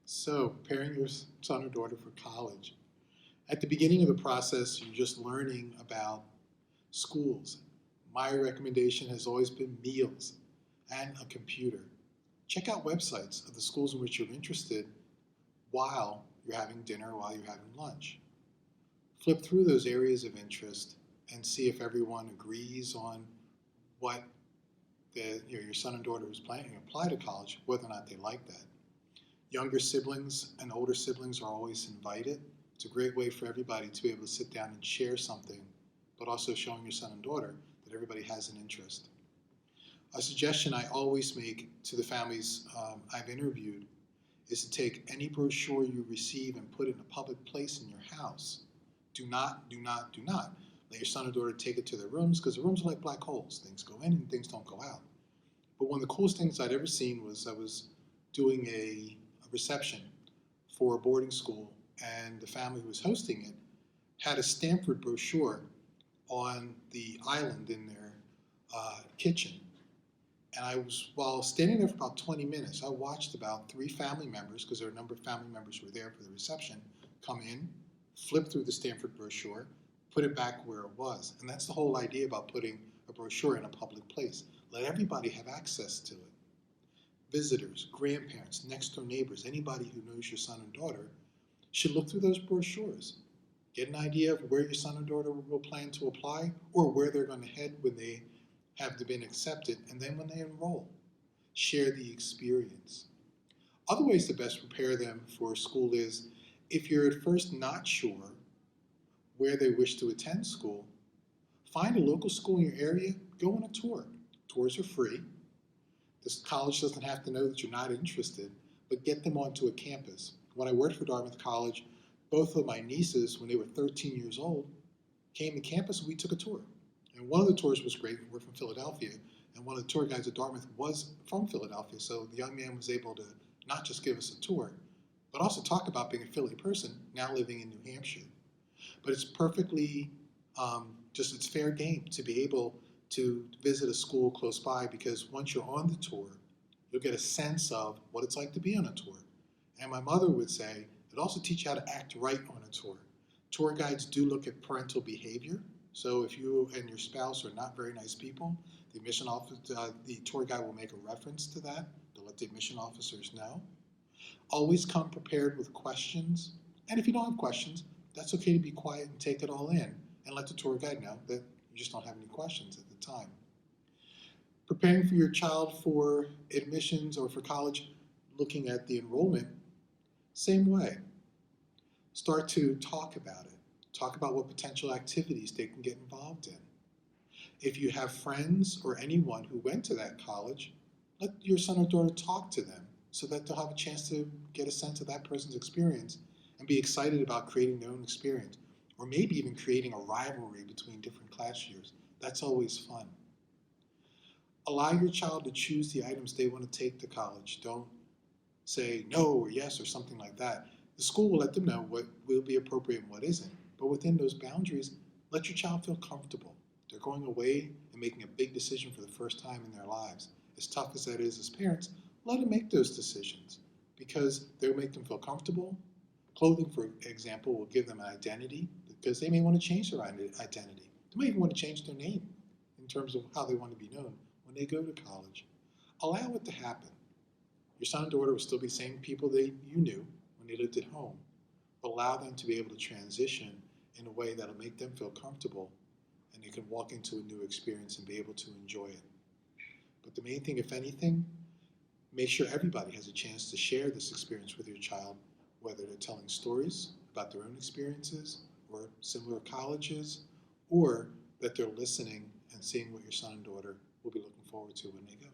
So, preparing your son or daughter for college. At the beginning of the process, you're just learning about schools. My recommendation has always been meals and a computer. Check out websites of the schools in which you're interested while you're having dinner, while you're having lunch. Flip through those areas of interest and see if everyone agrees on what your son and daughter is planning to apply to college, whether or not they like that. Younger siblings and older siblings are always invited. It's a great way for everybody to be able to sit down and share something, but also showing your son and daughter that everybody has an interest. A suggestion I always make to the families I've interviewed is to take any brochure you receive and put it in a public place in your house. Do not let your son or daughter take it to their rooms, because the rooms are like black holes. Things go in and things don't go out. But one of the coolest things I'd ever seen was I was doing a reception for a boarding school, and the family who was hosting it had a Stanford brochure on the island in their kitchen. And while standing there for about 20 minutes, I watched about 3 family members, because there were a number of family members who were there for the reception, come in, flip through the Stanford brochure, put it back where it was. And that's the whole idea about putting a brochure in a public place. Let everybody have access to it. Visitors, grandparents, next door neighbors, anybody who knows your son and daughter should look through those brochures. Get an idea of where your son and daughter will plan to apply, or where they're going to head when they have been accepted, and then when they enroll. Share the experience. Other ways to best prepare them for school is, if you're at first not sure where they wish to attend school, find a local school in your area, go on a tour. Tours are free. This college doesn't have to know that you're not interested, but get them onto a campus. When I worked for Dartmouth College, both of my nieces, when they were 13 years old, came to campus and we took a tour. And one of the tours was great. We're from Philadelphia, and one of the tour guides at Dartmouth was from Philadelphia, so the young man was able to not just give us a tour, but also talk about being a Philly person now living in New Hampshire. But it's perfectly, it's fair game to be able to visit a school close by, because once you're on the tour, you'll get a sense of what it's like to be on a tour. And my mother would say, it also teaches you how to act right on a tour. Tour guides do look at parental behavior. So if you and your spouse are not very nice people, the tour guide will make a reference to that to let the admission officers know. Always come prepared with questions. And if you don't have questions, that's okay to be quiet and take it all in and let the tour guide know that you just don't have any questions at the time. Preparing for your child for admissions or for college, looking at the enrollment, same way. Start to talk about it. Talk about what potential activities they can get involved in. If you have friends or anyone who went to that college, let your son or daughter talk to them so that they'll have a chance to get a sense of that person's experience and be excited about creating their own experience, or maybe even creating a rivalry between different class years. That's always fun. Allow your child to choose the items they want to take to college. Don't say no or yes or something like that. The school will let them know what will be appropriate and what isn't. But within those boundaries, let your child feel comfortable. They're going away and making a big decision for the first time in their lives. As tough as that is as parents, let them make those decisions, because they'll make them feel comfortable. Clothing, for example, will give them an identity, because they may want to change their identity. They might even want to change their name in terms of how they want to be known when they go to college. Allow it to happen. Your son and daughter will still be the same people you knew when they lived at home, but allow them to be able to transition in a way that'll make them feel comfortable, and they can walk into a new experience and be able to enjoy it. But the main thing, if anything, make sure everybody has a chance to share this experience with your child, whether they're telling stories about their own experiences or similar colleges, or that they're listening and seeing what your son and daughter will be looking forward to when they go.